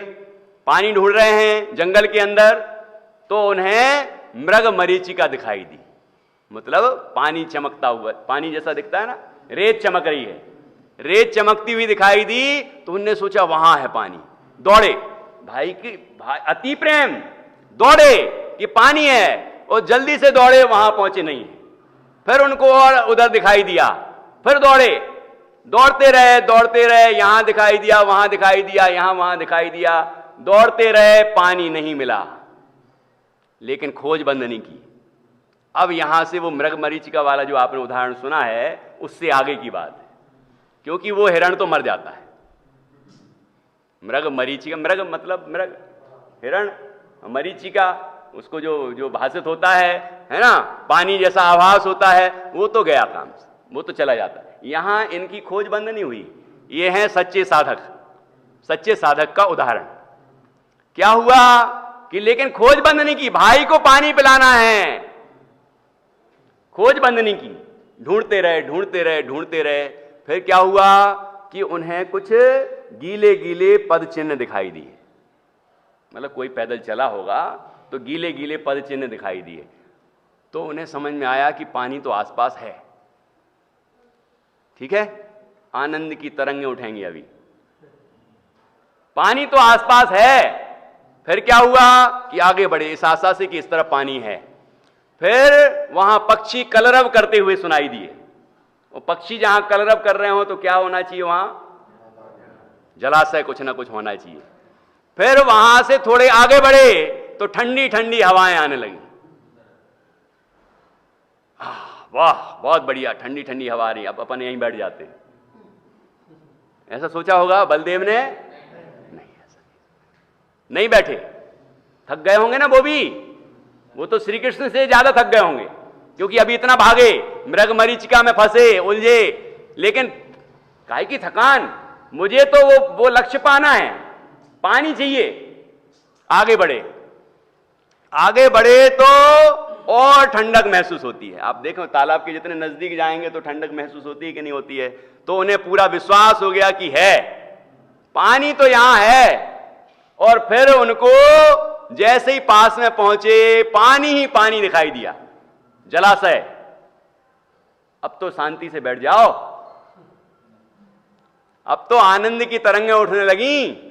पानी ढूंढ रहे हैं जंगल के अंदर। तो उन्हें मृग मरीचिका दिखाई दी, मतलब पानी चमकता हुआ, पानी जैसा दिखता है ना, रेत चमक रही है, रेत चमकती हुई दिखाई दी। तो उनने सोचा वहां है पानी, दौड़े, भाई की भाई अति प्रेम, दौड़े कि पानी है, और जल्दी से दौड़े, वहां पहुंचे नहीं। फिर उनको और उधर दिखाई दिया, फिर दौड़े, दौड़ते रहे, यहां दिखाई दिया, वहां दिखाई दिया, यहां वहां दिखाई दिया, दौड़ते रहे, पानी नहीं मिला, लेकिन खोज बंद नहीं की। अब यहां से वो मृग मरीचिका वाला जो आपने उदाहरण सुना है, उससे आगे की बात है, क्योंकि वो हिरण तो मर जाता है। मृग मरीचिका, मृग मतलब मृग, हिरण, मरीचिका उसको जो भाषित होता है ना, पानी जैसा आभास होता है, वो तो गया काम, वो तो चला जाता है। यहां इनकी खोज बंद नहीं हुई। ये हैं सच्चे साधक, सच्चे साधक का उदाहरण। क्या हुआ कि लेकिन खोज बंद नहीं की, भाई को पानी पिलाना है, खोज बंद नहीं की, ढूंढते रहे। फिर क्या हुआ कि उन्हें कुछ गीले गीले पद चिन्ह दिखाई दिए, मतलब कोई पैदल चला होगा तो गीले गीले पद चिन्ह दिखाई दिए। तो उन्हें समझ में आया कि पानी तो आसपास है। ठीक है, आनंद की तरंगें उठेंगी अभी, पानी तो आसपास है। फिर क्या हुआ कि आगे बढ़े इस आशा से कि इस तरफ पानी है। फिर वहां पक्षी कलरव करते हुए सुनाई दिए। वो पक्षी जहां कलरव कर रहे हो तो क्या होना चाहिए, वहां जलाशय कुछ ना कुछ होना चाहिए। फिर वहां से थोड़े आगे बढ़े तो ठंडी ठंडी हवाएं आने लगी। वाह, बहुत बढ़िया, ठंडी ठंडी हवा आ रही, अब अपन यहीं बैठ जाते हैं, ऐसा सोचा होगा बलदेव ने? नहीं, ऐसा नहीं बैठे, थक गए होंगे ना वो तो श्री कृष्ण से ज्यादा थक गए होंगे, क्योंकि अभी इतना भागे, मृग मरीचिका में फंसे, उलझे। लेकिन काहे की थकान, मुझे तो वो लक्ष्य पाना है, पानी चाहिए। आगे बढ़े तो और ठंडक महसूस होती है। आप देखो तालाब के जितने नजदीक जाएंगे तो ठंडक महसूस होती है कि नहीं होती है। तो उन्हें पूरा विश्वास हो गया कि है, पानी तो यहां है। और फिर उनको जैसे ही पास में पहुंचे, पानी ही पानी दिखाई दिया, जलाशय। अब तो शांति से बैठ जाओ, अब तो आनंद की तरंगें उठने लगी।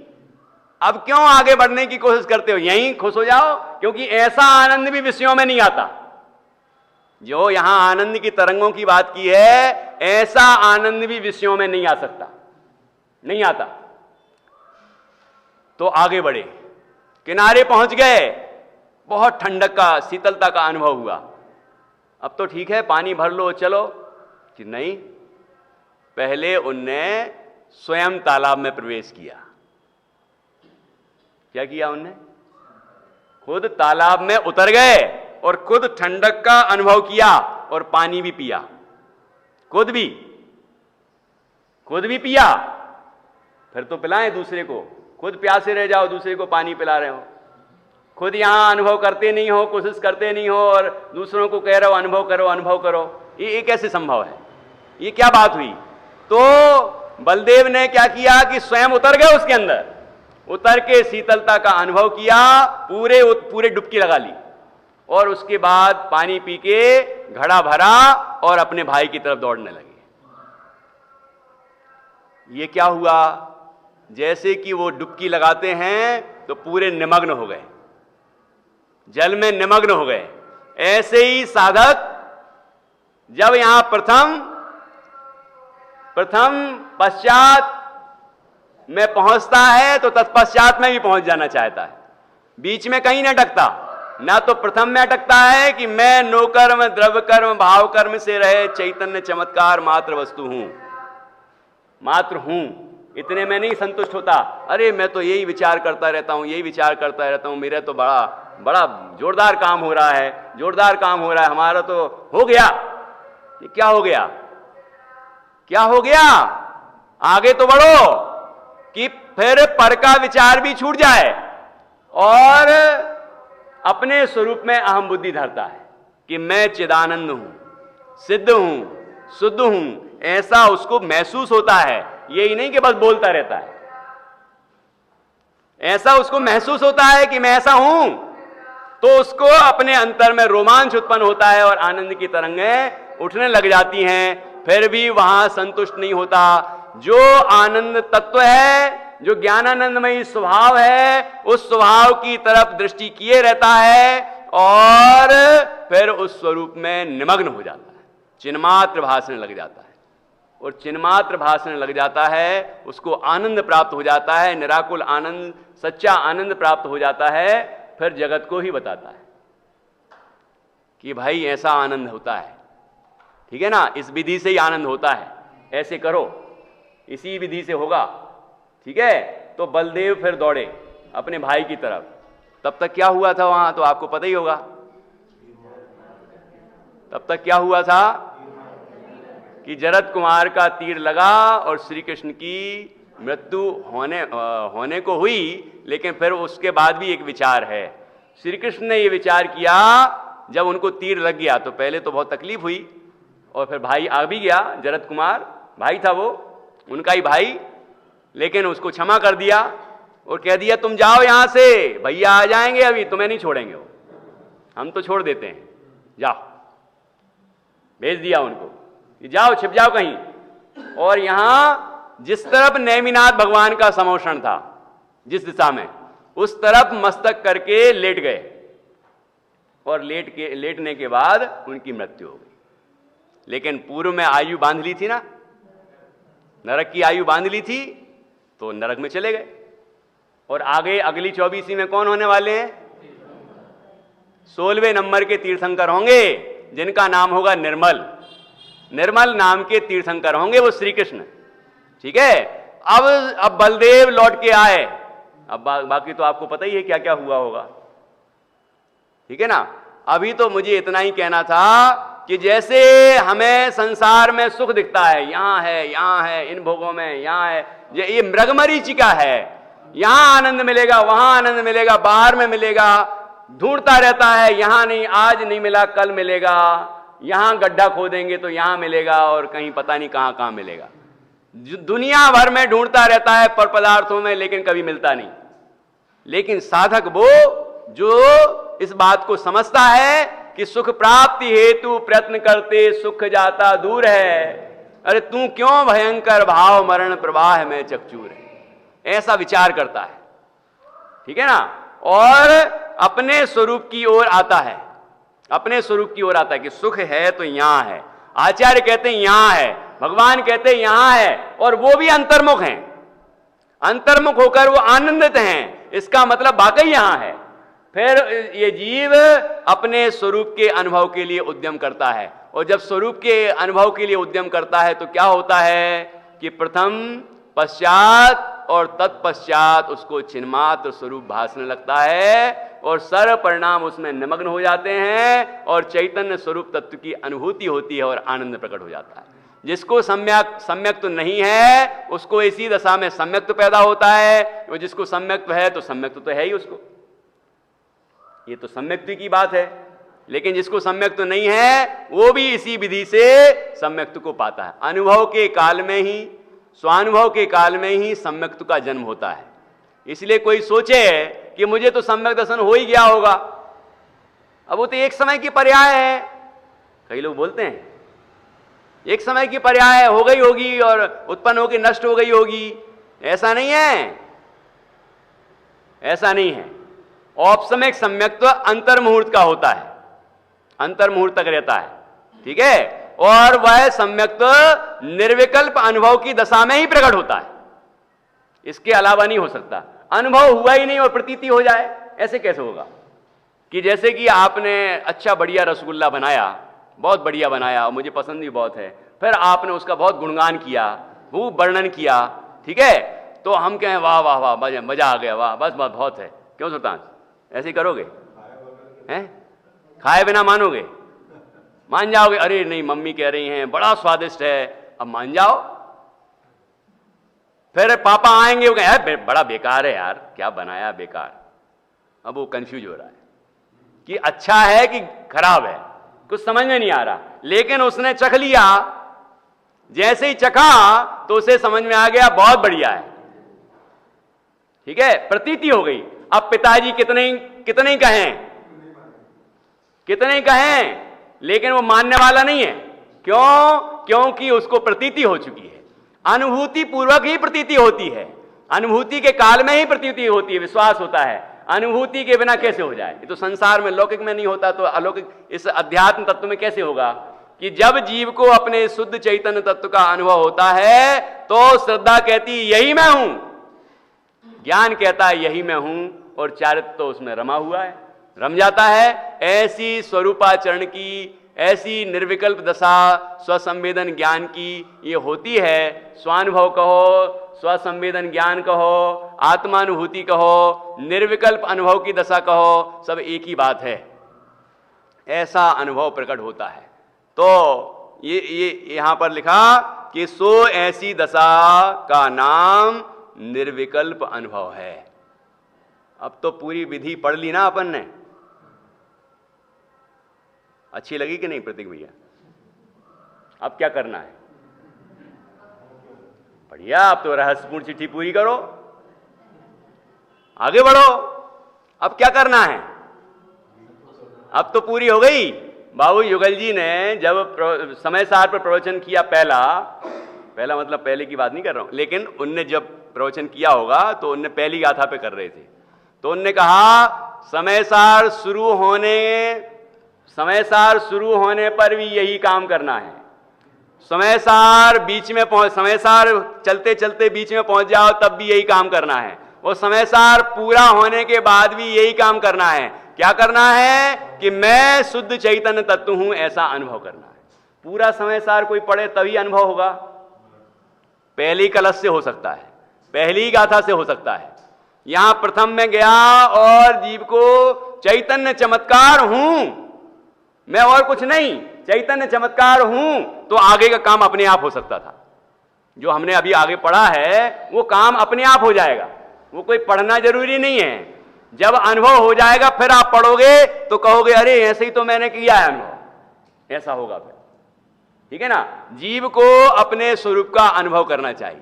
अब क्यों आगे बढ़ने की कोशिश करते हो, यहीं खुश हो जाओ, क्योंकि ऐसा आनंद भी विषयों में नहीं आता। जो यहां आनंद की तरंगों की बात की है, ऐसा आनंद भी विषयों में नहीं आ सकता, नहीं आता। तो आगे बढ़े, किनारे पहुंच गए, बहुत ठंडक का, शीतलता का अनुभव हुआ। अब तो ठीक है, पानी भर लो, चलो, कि नहीं, पहले उनने स्वयं तालाब में प्रवेश किया। क्या किया उनने? खुद तालाब में उतर गए और खुद ठंडक का अनुभव किया और पानी भी पिया, खुद भी पिया। फिर तो पिलाएं दूसरे को, खुद प्यासे रह जाओ, दूसरे को पानी पिला रहे हो। खुद यहां अनुभव करते नहीं हो, कोशिश करते नहीं हो, और दूसरों को कह रहे हो अनुभव करो। ये कैसे संभव है? ये क्या बात हुई? तो बलदेव ने क्या किया कि स्वयं उतर गए उसके अंदर, उतर के शीतलता का अनुभव किया, पूरे डुबकी लगा ली, और उसके बाद पानी पी के घड़ा भरा और अपने भाई की तरफ दौड़ने लगे। ये क्या हुआ? जैसे कि वो डुबकी लगाते हैं तो पूरे निमग्न हो गए, जल में निमग्न हो गए। ऐसे ही साधक जब यहां प्रथम पश्चात में पहुंचता है तो तत्पश्चात में भी पहुंच जाना चाहता है, बीच में कहीं न अटकता। ना तो प्रथम में अटकता है कि मैं नौकर्म द्रव्य कर्म भाव कर्म से रहे चैतन्य चमत्कार मात्र वस्तु हूं, मात्र हूं, इतने में नहीं संतुष्ट होता। अरे मैं तो यही विचार करता रहता हूं, मेरा तो बड़ा जोरदार काम हो रहा है, हमारा तो हो गया। ये क्या हो गया? क्या हो गया? आगे तो बढ़ो कि फिर पर का विचार भी छूट जाए और अपने स्वरूप में अहम बुद्धि धरता है कि मैं चिदानंद हूं, सिद्ध हूं, शुद्ध हूं, ऐसा उसको महसूस होता है। यही नहीं कि बस बोलता रहता है, ऐसा उसको महसूस होता है कि मैं ऐसा हूं, तो उसको अपने अंतर में रोमांच उत्पन्न होता है और आनंद की तरंगें उठने लग जाती हैं। फिर भी वहां संतुष्ट नहीं होता। जो आनंद तत्व है, जो ज्ञानानंदमयी स्वभाव है, उस स्वभाव की तरफ दृष्टि किए रहता है और फिर उस स्वरूप में निमग्न हो जाता है, चिन्मात्र भासने लग जाता है। और चिन्मात्र भासने लग जाता है, उसको आनंद प्राप्त हो जाता है, निराकुल आनंद, सच्चा आनंद प्राप्त हो जाता है। फिर जगत को ही बताता है कि भाई ऐसा आनंद होता है, ठीक है ना, इस विधि से ही आनंद होता है, ऐसे करो, इसी विधि से होगा, ठीक है। तो बलदेव फिर दौड़े अपने भाई की तरफ। तब तक क्या हुआ था वहां तो आपको पता ही होगा। तब तक क्या हुआ था कि जरद कुमार का तीर लगा और श्री कृष्ण की मृत्यु होने को हुई। लेकिन फिर उसके बाद भी एक विचार है। श्री कृष्ण ने ये विचार किया, जब उनको तीर लग गया तो पहले तो बहुत तकलीफ हुई, और फिर भाई आ भी गया, जरद कुमार भाई था वो, उनका ही भाई, लेकिन उसको क्षमा कर दिया और कह दिया तुम जाओ यहां से, भैया आ जाएंगे, अभी तुम्हें नहीं छोड़ेंगे वो, हम तो छोड़ देते हैं, जाओ। भेज दिया उनको कि जाओ, छिप जाओ कहीं। और यहां जिस तरफ नेमिनाथ भगवान का समोषण था, जिस दिशा में, उस तरफ मस्तक करके लेट गए और लेटने के बाद उनकी मृत्यु हो गई। लेकिन पूर्व में आयु बांध ली थी ना, नरक की आयु बांध ली थी, तो नरक में चले गए। और आगे अगली 24वीं में कौन होने वाले हैं? 16वें नंबर के तीर्थंकर होंगे, जिनका नाम होगा निर्मल। निर्मल नाम के तीर्थंकर होंगे वो श्री कृष्ण, ठीक है। अब बलदेव लौट के आए। अब बाकी तो आपको पता ही है क्या क्या हुआ होगा, ठीक है ना। अभी तो मुझे इतना ही कहना था कि जैसे हमें संसार में सुख दिखता है, यहां है, यहां है, इन भोगों में, यहां है, ये मृगमरीचिका है, यहां आनंद मिलेगा, वहां आनंद मिलेगा, बाहर में मिलेगा, ढूंढता रहता है, यहां नहीं, आज नहीं मिला, कल मिलेगा, यहां गड्ढा खोदेंगे तो यहां मिलेगा, और कहीं पता नहीं कहां कहां मिलेगा। दुनिया भर में ढूंढता रहता है पर पदार्थों में, लेकिन कभी मिलता नहीं। लेकिन साधक वो जो इस बात को समझता है कि सुख प्राप्ति हेतु प्रयत्न करते सुख जाता दूर है, अरे तू क्यों भयंकर भाव मरण प्रवाह में चकचूर है, ऐसा विचार करता है, ठीक है ना। और अपने स्वरूप की ओर आता है, अपने स्वरूप की ओर आता है कि सुख है तो यहां है, आचार्य कहते हैं यहां है, भगवान कहते हैं यहां है, और वो भी अंतर्मुख हैं, अंतर्मुख होकर वो आनंदित हैं, इसका मतलब वाकई यहां है। फिर ये जीव अपने स्वरूप के अनुभव के लिए उद्यम करता है, और जब स्वरूप के अनुभव के लिए उद्यम करता है तो क्या होता है कि प्रथम, पश्चात और तत्पश्चात उसको चिन्मात्र स्वरूप भासने लगता है, और सर्व परिणाम उसमें निमग्न हो जाते हैं, और चैतन्य स्वरूप तत्व की अनुभूति होती है और आनंद प्रकट हो जाता है। जिसको सम्यक तो नहीं है, उसको इसी दशा में सम्यक तो पैदा होता है, और जिसको सम्यक है तो सम्यक तो है ही उसको, ये तो सम्यक्ति की बात है। लेकिन जिसको सम्यक तो नहीं है, वो भी इसी विधि से सम्यक्त्व को पाता है। अनुभव के काल में ही, स्वानुभव के काल में ही सम्यक्त्व का जन्म होता है। इसलिए कोई सोचे कि मुझे तो सम्यक दर्शन हो ही गया होगा, अब वो तो एक समय की पर्याय है। कई लोग बोलते हैं एक समय की पर्याय हो गई होगी और उत्पन्न होकर नष्ट हो गई होगी, ऐसा नहीं है, ऐसा नहीं है। औपसमिक सम्यक्त्व अंतर मुहूर्त का होता है, अंतर मुहूर्त तक रहता है, ठीक है। और वह सम्यक्त्व निर्विकल्प अनुभव की दशा में ही प्रकट होता है, इसके अलावा नहीं हो सकता। अनुभव हुआ ही नहीं और प्रतीति हो जाए, ऐसे कैसे होगा? कि जैसे कि आपने अच्छा बढ़िया रसगुल्ला बनाया, बहुत बढ़िया बनाया, मुझे पसंद भी बहुत है, फिर आपने उसका बहुत गुणगान किया, वो वर्णन किया, ठीक है, तो हम कहें वाह वाह वाह, मजा आ गया, वाह बस बस बहुत है। क्यों सुल्तान, ऐसे ही करोगे? हैं? खाए बिना मानोगे? मान जाओगे? अरे नहीं, मम्मी कह रही हैं बड़ा स्वादिष्ट है, अब मान जाओ। फिर पापा आएंगे, वो कहें बड़ा बेकार है यार, क्या बनाया बेकार। अब वो कंफ्यूज हो रहा है कि अच्छा है कि खराब है, कुछ समझ में नहीं आ रहा। लेकिन उसने चख लिया, जैसे ही चखा तो उसे समझ में आ गया बहुत बढ़िया है। ठीक है, प्रतीति हो गई। अब पिताजी कितने ही कहें, लेकिन वो मानने वाला नहीं है। क्यों? क्योंकि उसको प्रतीति हो चुकी है। अनुभूति पूर्वक ही प्रतीति होती है, अनुभूति के काल में ही प्रतीति होती है, विश्वास होता है। अनुभूति के बिना कैसे हो जाए? ये तो संसार में, लौकिक में नहीं होता तो अलौकिक इस अध्यात्म तत्व में कैसे होगा? कि जब जीव को अपने शुद्ध चैतन्य तत्व का अनुभव होता है तो श्रद्धा कहती यही मैं हूं, ज्ञान कहता है यही मैं हूं, और चारित्र तो उसमें रमा हुआ है, रम जाता है। ऐसी स्वरूपाचरण की, ऐसी निर्विकल्प दशा स्वसंवेदन ज्ञान की ये होती है। स्वानुभव कहो, स्वसंवेदन ज्ञान कहो, आत्मानुभूति कहो, निर्विकल्प अनुभव की दशा कहो, सब एक ही बात है। ऐसा अनुभव प्रकट होता है। तो ये यहां पर लिखा कि सो ऐसी दशा का नाम निर्विकल्प अनुभव है। अब तो पूरी विधि पढ़ ली ना अपन ने, अच्छी लगी कि नहीं प्रतीक भैया? अब क्या करना है? बढ़िया, अब तो रहस्यपूर्ण चिट्ठी पूरी करो, आगे बढ़ो। अब क्या करना है? अब तो पूरी हो गई। बाबू युगल जी ने जब समय सार पर प्रवचन किया, पहला मतलब पहले की बात नहीं कर रहा हूं, लेकिन उनने जब प्रवचन किया होगा तो उनने पहली गाथा पे कर रहे थे, तो उनने कहा समय सार शुरू होने पर भी यही काम करना है। समय सार चलते चलते बीच में पहुंच जाओ तब भी यही काम करना है, और समय सार पूरा होने के बाद भी यही काम करना है। क्या करना है? कि मैं शुद्ध चैतन्य तत्व हूं, ऐसा अनुभव करना है। पूरा समय सार कोई पढ़े तभी अनुभव होगा, पहली कलश से हो सकता है, पहली गाथा से हो सकता है। यहां प्रथम में गया और जीव को चैतन्य चमत्कार हूं, मैं और कुछ नहीं, चैतन्य चमत्कार हूं, तो आगे का काम अपने आप हो सकता था। जो हमने अभी आगे पढ़ा है वो काम अपने आप हो जाएगा, वो कोई पढ़ना जरूरी नहीं है। जब अनुभव हो जाएगा फिर आप पढ़ोगे तो कहोगे अरे ऐसे ही तो मैंने किया है अनुभव, ऐसा होगा फिर। ठीक है ना? जीव को अपने स्वरूप का अनुभव करना चाहिए।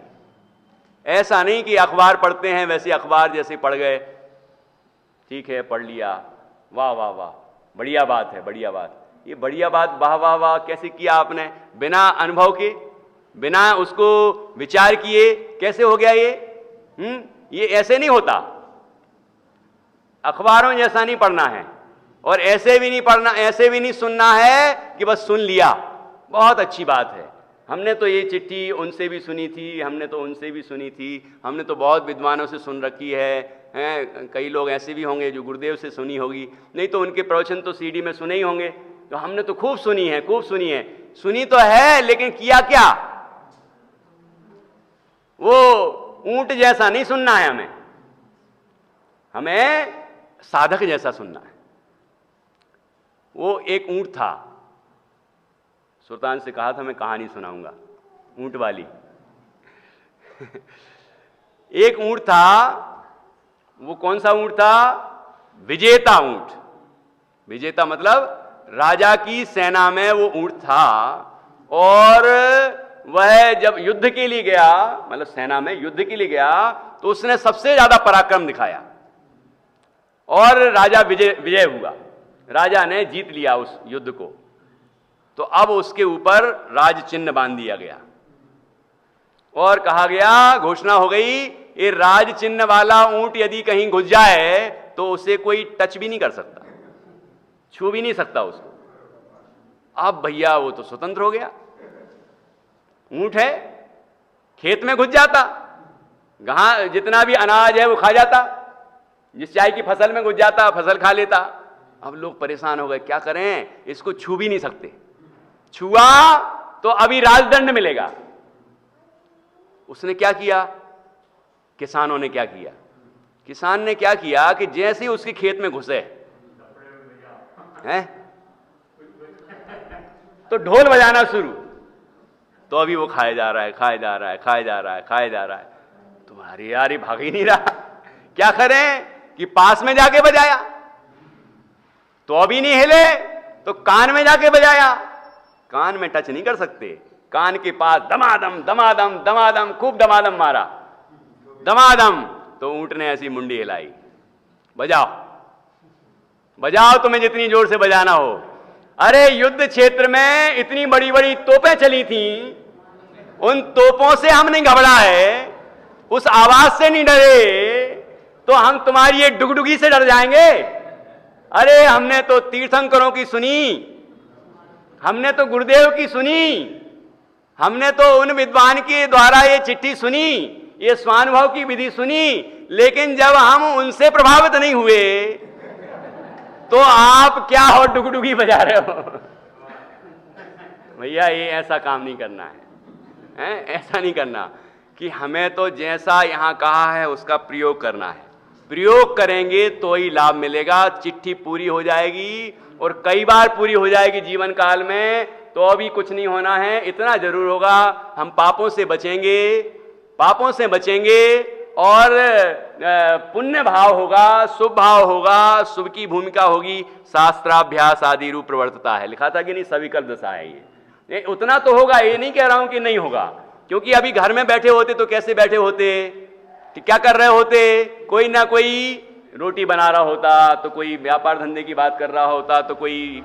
ऐसा नहीं कि अखबार पढ़ते हैं वैसे अखबार जैसे पढ़ गए, ठीक है पढ़ लिया, वाह वाह वाह बढ़िया बात है, बढ़िया बात। ये बढ़िया बात वाह वाह वाह कैसे किया आपने? बिना अनुभव के, बिना उसको विचार किए कैसे हो गया ये? ये ऐसे नहीं होता। अखबारों जैसा नहीं पढ़ना है, और ऐसे भी नहीं पढ़ना, ऐसे भी नहीं सुनना है कि बस सुन लिया, बहुत अच्छी बात है, हमने तो ये चिट्ठी उनसे भी सुनी थी, हमने तो उनसे भी सुनी थी, हमने तो बहुत विद्वानों से सुन रखी है। कई लोग ऐसे भी होंगे जो गुरुदेव से सुनी होगी, नहीं तो उनके प्रवचन तो सीडी में सुने ही होंगे, तो हमने तो खूब सुनी है, खूब सुनी है। सुनी तो है लेकिन किया क्या? वो ऊंट जैसा नहीं सुनना है हमें, हमें साधक जैसा सुनना है। वो एक ऊंट था, सुल्तान से कहा था मैं कहानी सुनाऊंगा ऊंट वाली। एक ऊंट था, वो कौन सा ऊंट था? विजेता ऊंट। विजेता मतलब राजा की सेना में वो ऊंट था, और वह जब युद्ध के लिए गया, मतलब सेना में युद्ध के लिए गया, तो उसने सबसे ज्यादा पराक्रम दिखाया और राजा विजय हुआ, राजा ने जीत लिया उस युद्ध को। तो अब उसके ऊपर राज चिन्ह बांध दिया गया और कहा गया, घोषणा हो गई, ये राज चिन्ह वाला ऊंट यदि कहीं घुस जाए तो उसे कोई टच भी नहीं कर सकता, छू भी नहीं सकता उसको। अब भैया वो तो स्वतंत्र हो गया, ऊंट है, खेत में घुस जाता, जहां जितना भी अनाज है वो खा जाता, जिस चाय की फसल में घुस जाता फसल खा लेता। अब लोग परेशान हो गए, क्या करें, इसको छू भी नहीं सकते, छुआ तो अभी राजदंड मिलेगा। उसने क्या किया? किसानों ने क्या किया? किसान ने क्या किया कि जैसे ही उसके खेत में घुसे हैं तो ढोल बजाना शुरू, तो अभी वो खाया जा रहा है, खाया जा रहा है, खाया जा रहा है, खाया जा रहा है। तुम्हारी यार ये भाग ही नहीं रहा, क्या करें कि पास में जाके बजाया, तो अभी नहीं हिले, तो कान में जाके बजाया। कान में टच नहीं कर सकते, कान के पास दमादम दमादम दमादम खूब दमादम मारा, दमादम, तो ऊंट ने ऐसी मुंडी हिलाई, बजाओ बजाओ, तुम्हें जितनी जोर से बजाना हो। अरे युद्ध क्षेत्र में इतनी बड़ी बड़ी तोपें चली थीं, उन तोपों से हम नहीं घबराए, उस आवाज से नहीं डरे, तो हम तुम्हारी ये डुगडुगी से डर जाएंगे? अरे हमने तो तीर्थंकरों की सुनी, हमने तो गुरुदेव की सुनी, हमने तो उन विद्वान के द्वारा ये चिट्ठी सुनी, ये स्वानुभव की विधि सुनी, लेकिन जब हम उनसे प्रभावित नहीं हुए तो आप क्या हो डुगडुगी बजा रहे हो? भैया ये ऐसा काम नहीं करना है, ऐसा नहीं करना कि हमें तो जैसा यहां कहा है उसका प्रयोग करना है। प्रयोग करेंगे तो ही लाभ मिलेगा। चिट्ठी पूरी हो जाएगी और कई बार पूरी हो जाएगी जीवन काल में, तो अभी कुछ नहीं होना है। इतना जरूर होगा, हम पापों से बचेंगे, पापों से बचेंगे और पुण्य भाव होगा, शुभ भाव होगा, शुभ की भूमिका होगी, शास्त्राभ्यास आदि रूप प्रवर्तता है, लिखा था कि नहीं, सविकल्प दशा है ये उतना तो होगा, ये नहीं कह रहा हूं कि नहीं होगा, क्योंकि अभी घर में बैठे होते तो कैसे बैठे होते कि क्या कर रहे होते, कोई ना कोई रोटी बना रहा होता, तो कोई व्यापार धंधे की बात कर रहा होता, तो कोई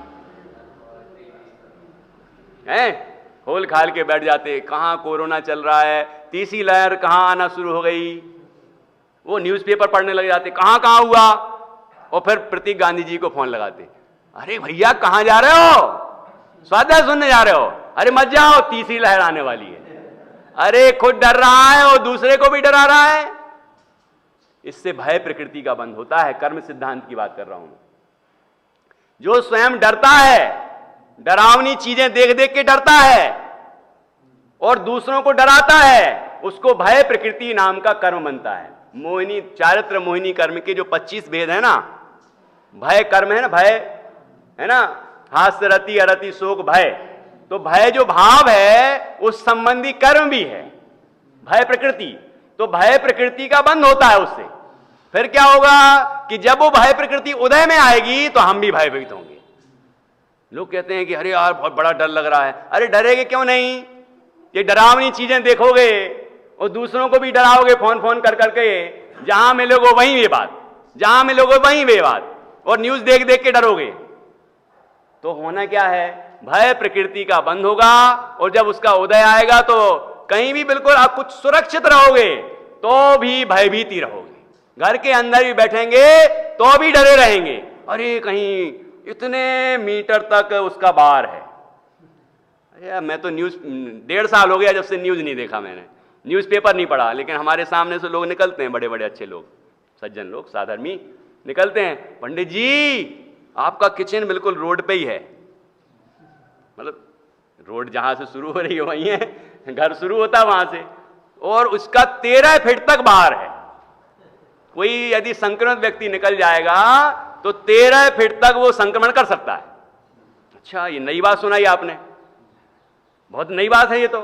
खोल खाल के बैठ जाते। कहां कोरोना चल रहा है, तीसरी लहर कहां आना शुरू हो गई, वो न्यूज़पेपर पढ़ने लग जाते, कहां कहां हुआ, और फिर प्रतीक गांधी जी को फोन लगाते, अरे भैया कहां जा रहे हो, स्वाध्याय सुनने जा रहे हो, अरे मत जाओ तीसरी लहर आने वाली है। अरे खुद डर रहा है और दूसरे को भी डरा रहा है। इससे भय प्रकृति का बंध होता है। कर्म सिद्धांत की बात कर रहा हूं। जो स्वयं डरता है, डरावनी चीजें देख देख के डरता है और दूसरों को डराता है, उसको भय प्रकृति नाम का कर्म बनता है। मोहिनी चारित्र मोहिनी कर्म के जो 25 भेद है ना, भय कर्म है ना, भय है ना, हास्य रति अरति शोक भय, तो भय जो भाव है उस संबंधी कर्म भी है भय प्रकृति। तो भय प्रकृति का बंध होता है उससे। फिर क्या होगा कि जब वो भय प्रकृति उदय में आएगी तो हम भी भयभीत होंगे। लोग कहते हैं कि अरे यार बहुत बड़ा डर लग रहा है। अरे डरेगे क्यों नहीं, ये डरावनी चीजें देखोगे और दूसरों को भी डराओगे फोन फोन कर करके, जहां मिलोगे वहीं ये बात, जहां मिलोगे वहीं वे बात, और न्यूज देख देख के डरोगे, तो होना क्या है, भय प्रकृति का बंध होगा। और जब उसका उदय आएगा तो कहीं भी बिल्कुल आप कुछ सुरक्षित रहोगे तो भी भयभीति रहोगे। घर के अंदर भी बैठेंगे तो भी डरे रहेंगे, अरे कहीं इतने मीटर तक उसका बार है। अरे मैं तो न्यूज 1.5 साल हो गया जब से न्यूज नहीं देखा, मैंने न्यूज़पेपर नहीं पढ़ा, लेकिन हमारे सामने से लोग निकलते हैं, बड़े बड़े अच्छे लोग, सज्जन लोग, साधर्मी निकलते हैं, पंडित जी आपका किचन बिल्कुल रोड पे ही है, मतलब रोड जहां से शुरू हो रही है वहीं है, घर शुरू होता है वहां से, और उसका 13 फीट तक बाहर है। कोई यदि संक्रमित व्यक्ति निकल जाएगा तो 13 फीट तक वो संक्रमण कर सकता है। अच्छा, ये नई बात सुनाई आपने, बहुत नई बात है ये तो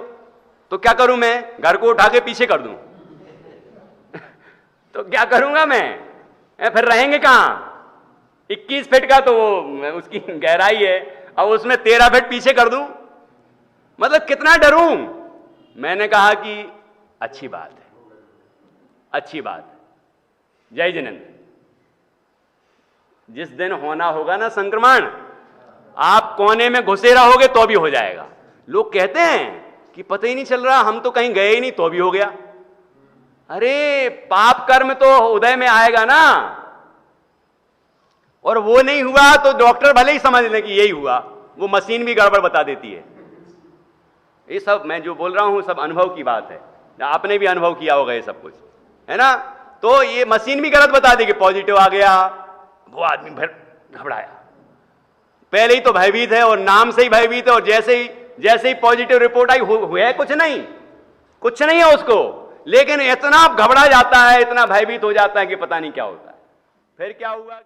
क्या करूं मैं, घर को उठा के पीछे कर दूं तो क्या करूंगा मैं, फिर रहेंगे कहां, 21 फीट का तो वो उसकी गहराई है, अब उसमें 13 फीट पीछे कर दूं, मतलब कितना डरूं। मैंने कहा कि अच्छी बात है, अच्छी बात है, जय जिनेंद्र, जिस दिन होना होगा ना संक्रमण, आप कोने में घुसे रहोगे तो भी हो जाएगा। लोग कहते हैं कि पता ही नहीं चल रहा, हम तो कहीं गए ही नहीं तो भी हो गया। अरे पाप कर्म तो उदय में आएगा ना, और वो नहीं हुआ तो डॉक्टर भले ही समझ लें कि यही हुआ, वो मशीन भी गड़बड़ बता देती है। ये सब मैं जो बोल रहा हूं सब अनुभव की बात है, आपने भी अनुभव किया होगा ये सब कुछ, है ना। तो ये मशीन भी गलत बता देगी, पॉजिटिव आ गया, वो आदमी फिर घबराया, पहले ही तो भयभीत है और नाम से ही भयभीत है, और जैसे ही पॉजिटिव रिपोर्ट आई हुआ कुछ नहीं है उसको, लेकिन इतना घबरा जाता है, इतना भयभीत हो जाता है कि पता नहीं क्या होता है। फिर क्या हुआ।